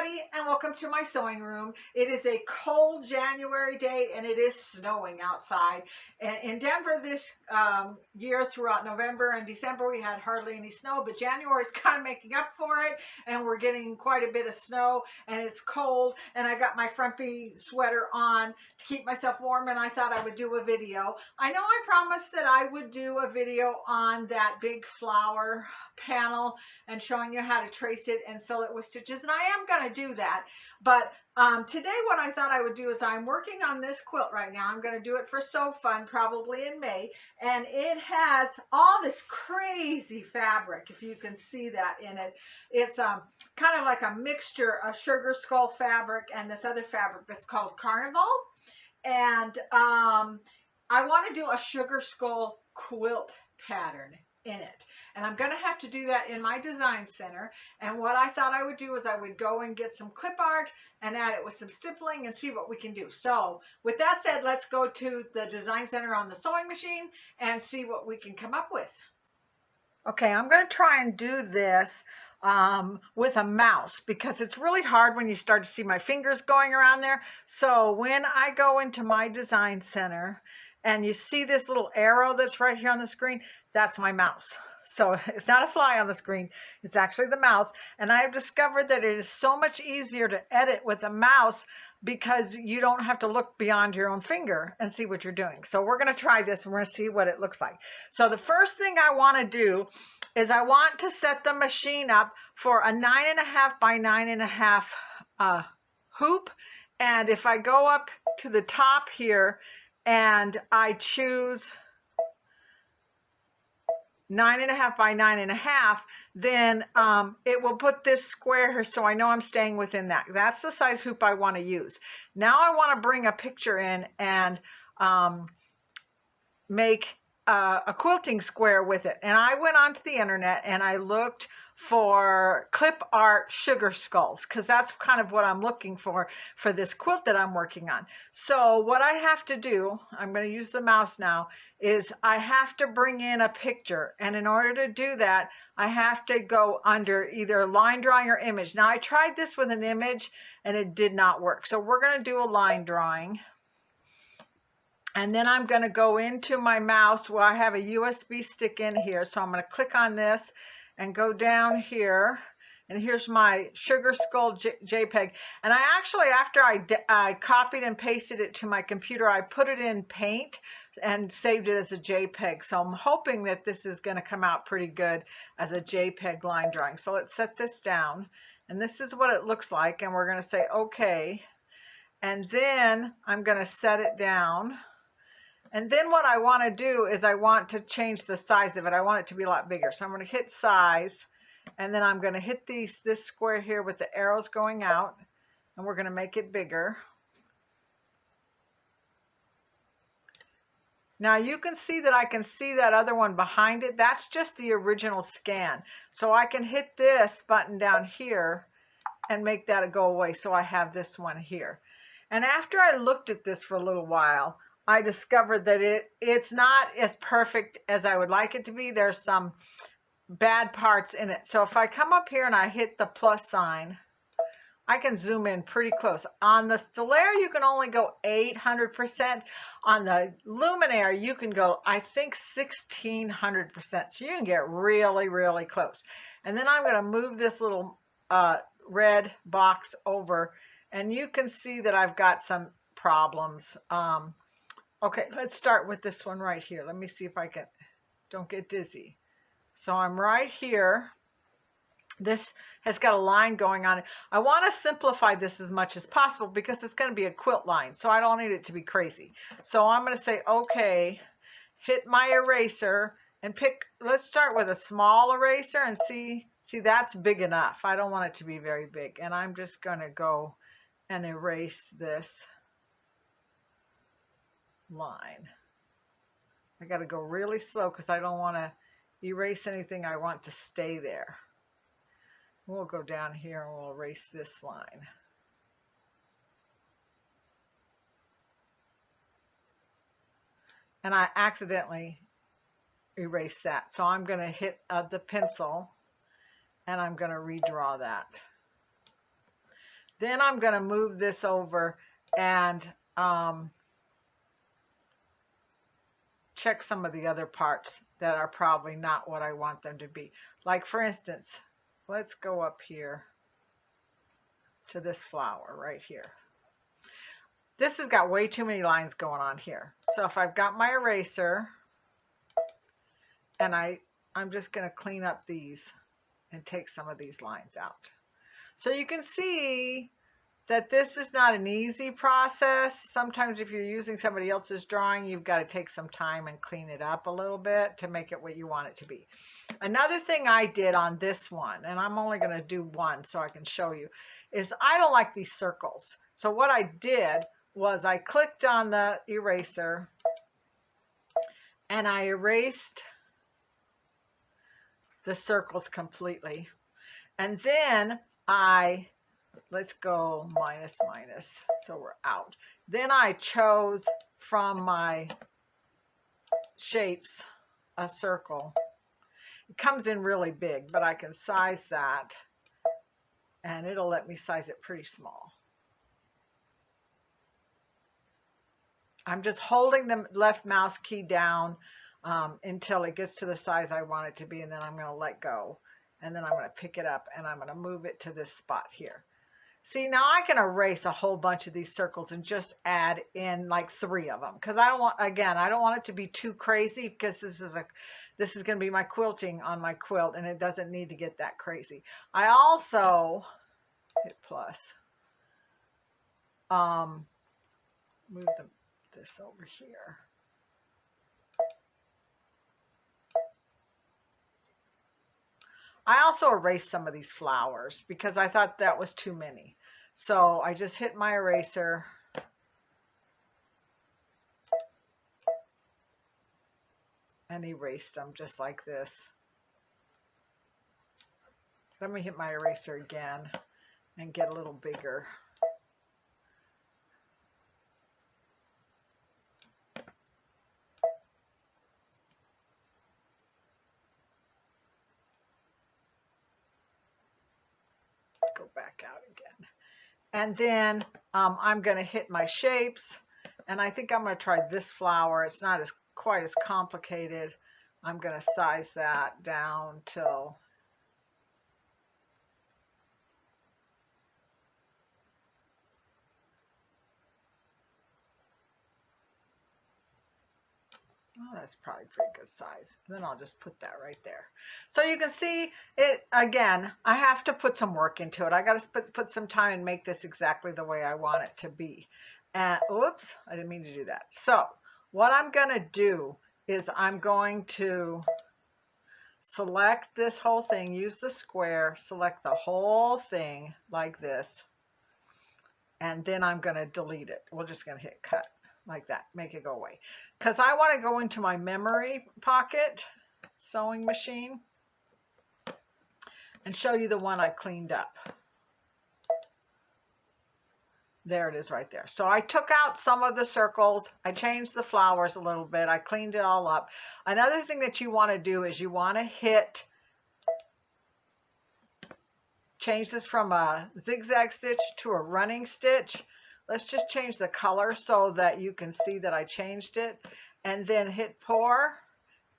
everybody, and welcome to my sewing room. It is a cold January day and it is snowing outside. In Denver this year, throughout November and December, we had hardly any snow, but January is kind of making up for it, and we're getting quite a bit of snow, and it's cold, and I got my frumpy sweater on to keep myself warm, and I thought I would do a video. I know I promised that I would do a video on that big flower panel and showing you how to trace it and fill it with stitches, and I am going to do that. But today what I thought I would do is I'm working on this quilt right now. I'm going to do it for Sew Fun probably in May, and it has all this crazy fabric, if you can see that in it. It's kind of like a mixture of sugar skull fabric and this other fabric that's called Carnival, and I want to do a sugar skull quilt pattern in it, and I'm going to have to do that in my design center. And what I thought I would do is I would go and get some clip art and add it with some stippling and see what we can do. So with that said, let's go to the design center on the sewing machine and see what we can come up with. Okay, I'm going to try and do this with a mouse, because it's really hard when you start to see my fingers going around there. So when I go into my design center and you see this little arrow that's right here on the screen, that's my mouse. So it's not a fly on the screen, it's actually the mouse. And I have discovered that it is so much easier to edit with a mouse because you don't have to look beyond your own finger and see what you're doing. So we're going to try this and we're going to see what it looks like. So the first thing I want to do is I want to set the machine up for a 9.5 by 9.5 hoop. And if I go up to the top here and I choose 9.5 by 9.5, then it will put this square here, so I know I'm staying within that. That's the size hoop I want to use. Now I want to bring a picture in and make a quilting square with it. And I went onto the internet and I looked for clip art sugar skulls, because that's kind of what I'm looking for this quilt that I'm working on. So what I have to do, I'm going to use the mouse now, is I have to bring in a picture, and in order to do that I have to go under either line drawing or image. Now I tried this with an image and it did not work, so we're going to do a line drawing. And then I'm going to go into my mouse where I have a USB stick in here, so I'm going to click on this and go down here, and here's my sugar skull JPEG. And I actually, after I copied and pasted it to my computer, I put it in Paint and saved it as a JPEG. So I'm hoping that this is going to come out pretty good as a JPEG line drawing. So let's set this down, and this is what it looks like, and we're going to say okay, and then I'm going to set it down. And then what I want to do is I want to change the size of it. I want it to be a lot bigger. So I'm going to hit size, and then I'm going to hit this square here with the arrows going out, and we're going to make it bigger. Now you can see that I can see that other one behind it. That's just the original scan. So I can hit this button down here and make that go away. So I have this one here. And after I looked at this for a little while, I discovered that it's not as perfect as I would like it to be. There's some bad parts in it. So if I come up here and I hit the plus sign, I can zoom in pretty close. On the Stellaire, you can only go 800%. On the Luminaire, you can go, I think, 1600%. So you can get really, really close. And then I'm going to move this little red box over, and you can see that I've got some problems. Okay, let's start with this one right here. Let me see if I can, don't get dizzy. So I'm right here. This has got a line going on it. I want to simplify this as much as possible because it's going to be a quilt line, so I don't need it to be crazy. So I'm going to say, okay, hit my eraser and pick, let's start with a small eraser and see that's big enough. I don't want it to be very big. And I'm just going to go and erase this line. I got to go really slow because I don't want to erase anything. I want to stay there. We'll go down here and we'll erase this line. And I accidentally erased that. So I'm going to hit the pencil and I'm going to redraw that. Then I'm going to move this over and check some of the other parts that are probably not what I want them to be. Like for instance, let's go up here to this flower right here. This has got way too many lines going on here. So if I've got my eraser, and I'm just going to clean up these and take some of these lines out. So you can see that this is not an easy process. Sometimes if you're using somebody else's drawing, you've got to take some time and clean it up a little bit to make it what you want it to be. Another thing I did on this one, and I'm only going to do one so I can show you, is I don't like these circles. So what I did was I clicked on the eraser and I erased the circles completely. And then let's go minus, so we're out. Then I chose from my shapes a circle. It comes in really big, but I can size that and it'll let me size it pretty small. I'm just holding the left mouse key down until it gets to the size I want it to be, and then I'm going to let go. And then I'm going to pick it up and I'm going to move it to this spot here. See, now I can erase a whole bunch of these circles and just add in like 3 of them. Because I don't want it to be too crazy, because this is going to be my quilting on my quilt and it doesn't need to get that crazy. I also hit plus. Move this over here. I also erased some of these flowers because I thought that was too many. So I just hit my eraser and erased them just like this. Let me hit my eraser again and get a little bigger. Go back out again. And then I'm going to hit my shapes, and I think I'm going to try this flower. It's not quite as complicated. I'm going to size that down till that's probably a pretty good size. And then I'll just put that right there. So you can see it again. I have to put some work into it. I got to put some time and make this exactly the way I want it to be. And oops, I didn't mean to do that. So what I'm going to do is I'm going to select this whole thing, use the square, select the whole thing like this. And then I'm going to delete it. We're just going to hit cut. Like that, make it go away. Because I want to go into my memory pocket sewing machine and show you the one I cleaned up. There it is right there. So I took out some of the circles. I changed the flowers a little bit. I cleaned it all up. Another thing that you want to do is you want to change this from a zigzag stitch to a running stitch. Let's just change the color so that you can see that I changed it. And then hit pour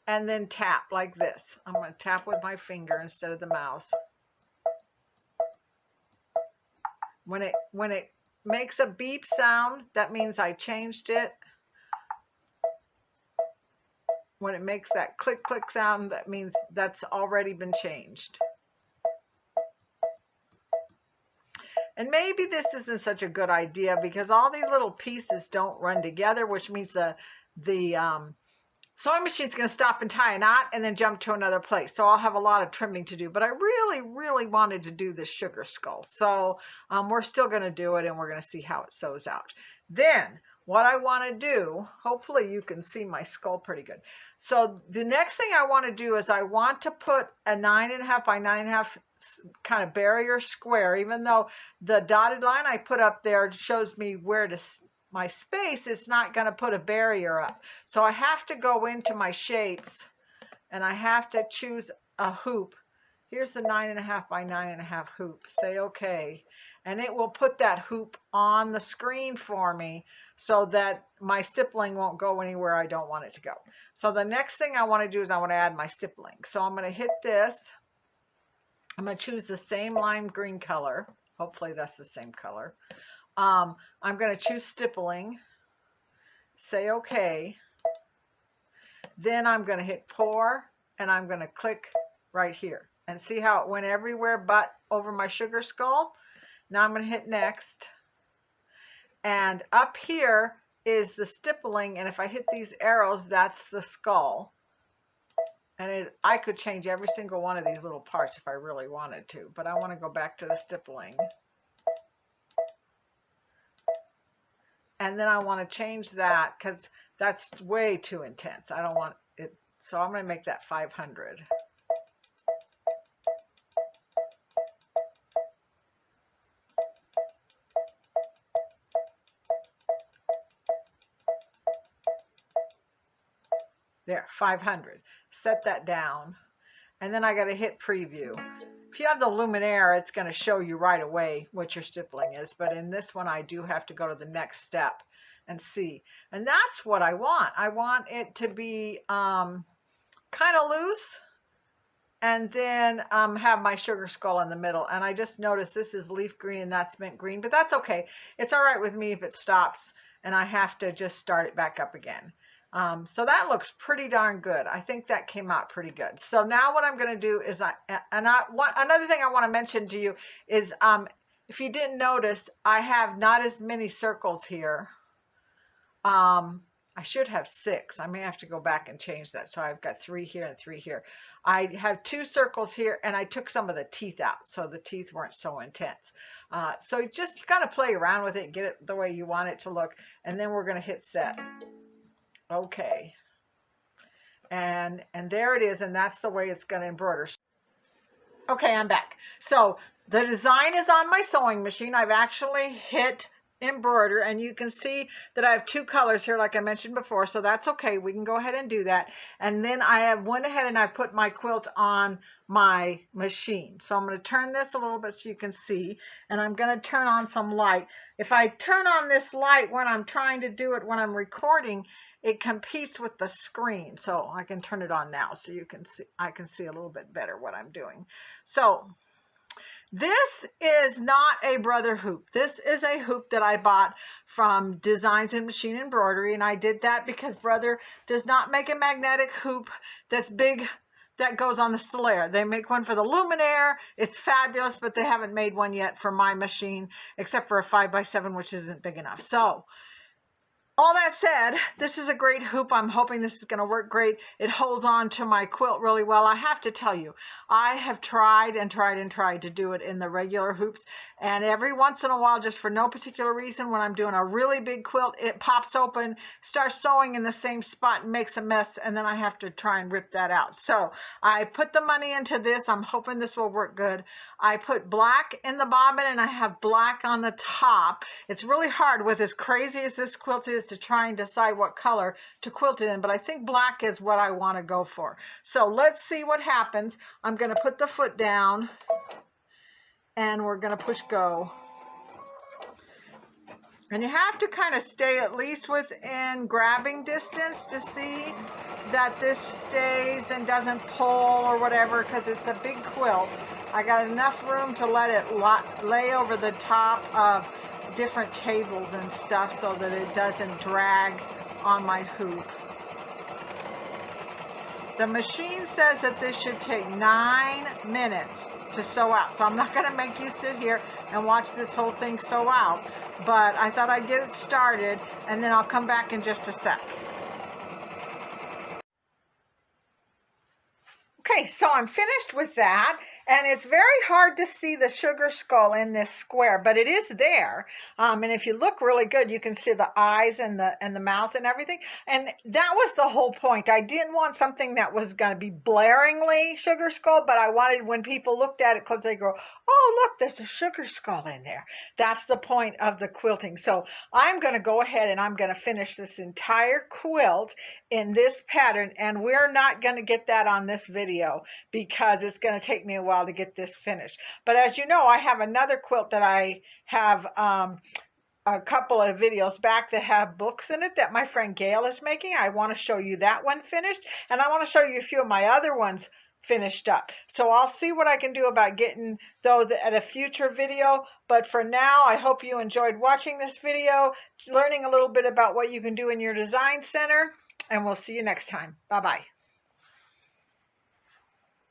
and then tap like this. I'm going to tap with my finger instead of the mouse. When it makes a beep sound, that means I changed it. When it makes that click click sound, that means that's already been changed. And maybe this isn't such a good idea because all these little pieces don't run together, which means the sewing machine is going to stop and tie a knot and then jump to another place. So I'll have a lot of trimming to do. But I really, really wanted to do this sugar skull. So we're still going to do it, and we're going to see how it sews out. Then what I want to do, hopefully you can see my skull pretty good. So the next thing I want to do is I want to put a 9.5 by 9.5 kind of barrier square, even though the dotted line I put up there shows me where to my space. It's not going to put a barrier up. So I have to go into my shapes and I have to choose a hoop Here's the 9.5 by 9.5 hoop. Say okay. And it will put that hoop on the screen for me so that my stippling won't go anywhere I don't want it to go. So the next thing I want to do is I want to add my stippling. So I'm going to hit this. I'm going to choose the same lime green color. Hopefully that's the same color. I'm going to choose stippling. Say okay. Then I'm going to hit pour and I'm going to click right here. And see how it went everywhere but over my sugar skull? Now I'm going to hit next. And up here is the stippling. And if I hit these arrows, that's the skull. And I could change every single one of these little parts if I really wanted to. But I want to go back to the stippling. And then I want to change that because that's way too intense. I don't want it. So I'm going to make that 500. There, 500. Set that down. And then I got to hit preview. If you have the Luminaire, it's going to show you right away what your stippling is. But in this one, I do have to go to the next step and see. And that's what I want. I want it to be kind of loose. And then have my sugar skull in the middle. And I just noticed this is leaf green and that's mint green. But that's okay. It's all right with me if it stops. And I have to just start it back up again. So that looks pretty darn good. I think that came out pretty good. So now what I'm going to do is, another thing I want to mention to you is, if you didn't notice, I have not as many circles here. I should have 6. I may have to go back and change that. So I've got 3 here and 3 here. I have 2 circles here and I took some of the teeth out. So the teeth weren't so intense. So just kind of play around with it, get it the way you want it to look. And then we're going to hit set. Okay, and there it is, and that's the way it's going to embroider. Okay, I'm back. So the design is on my sewing machine. I've actually hit embroider, and you can see that I have 2 colors here like I mentioned before, so that's okay. We can go ahead and do that. And then I went ahead and I put my quilt on my machine. So I'm going to turn this a little bit so you can see, and I'm going to turn on some light. If I turn on this light when I'm trying to do it when I'm recording, it competes with the screen. So I can turn it on now so you can see, I can see a little bit better what I'm doing. So this is not a Brother hoop. This is a hoop that I bought from Designs and Machine Embroidery, and I did that because Brother does not make a magnetic hoop that's big that goes on the Stellaire. They make one for the Luminaire. It's fabulous, but they haven't made one yet for my machine, except for a 5x7, which isn't big enough. So all that said, this is a great hoop. I'm hoping this is going to work great. It holds on to my quilt really well. I have to tell you, I have tried and tried and tried to do it in the regular hoops. And every once in a while, just for no particular reason, when I'm doing a really big quilt, it pops open, starts sewing in the same spot and makes a mess. And then I have to try and rip that out. So I put the money into this. I'm hoping this will work good. I put black in the bobbin and I have black on the top. It's really hard with as crazy as this quilt is to try and decide what color to quilt it in, but I think black is what I want to go for. So let's see what happens. I'm going to put the foot down and we're going to push go. And you have to kind of stay at least within grabbing distance to see that this stays and doesn't pull or whatever, because it's a big quilt. I got enough room to let it lay over the top of different tables and stuff so that it doesn't drag on my hoop. The machine says that this should take 9 minutes to sew out. So I'm not going to make you sit here and watch this whole thing sew out, but I thought I'd get it started and then I'll come back in just a sec. Okay, so I'm finished with that, and it's very hard to see the sugar skull in this square, but it is there. And if you look really good, you can see the eyes and the mouth and everything. And that was the whole point. I didn't want something that was going to be blaringly sugar skull, but I wanted when people looked at it, they go, "Oh, look, there's a sugar skull in there." That's the point of the quilting. So I'm going to go ahead and I'm going to finish this entire quilt in this pattern, and we're not going to get that on this video because it's going to take me a while while to get this finished. But as you know, I have another quilt that I have a couple of videos back that have books in it that my friend Gail is making. I want to show you that one finished, and I want to show you a few of my other ones finished up. So I'll see what I can do about getting those at a future video. But for now, I hope you enjoyed watching this video, learning a little bit about what you can do in your design center, and we'll see you next time. Bye-bye.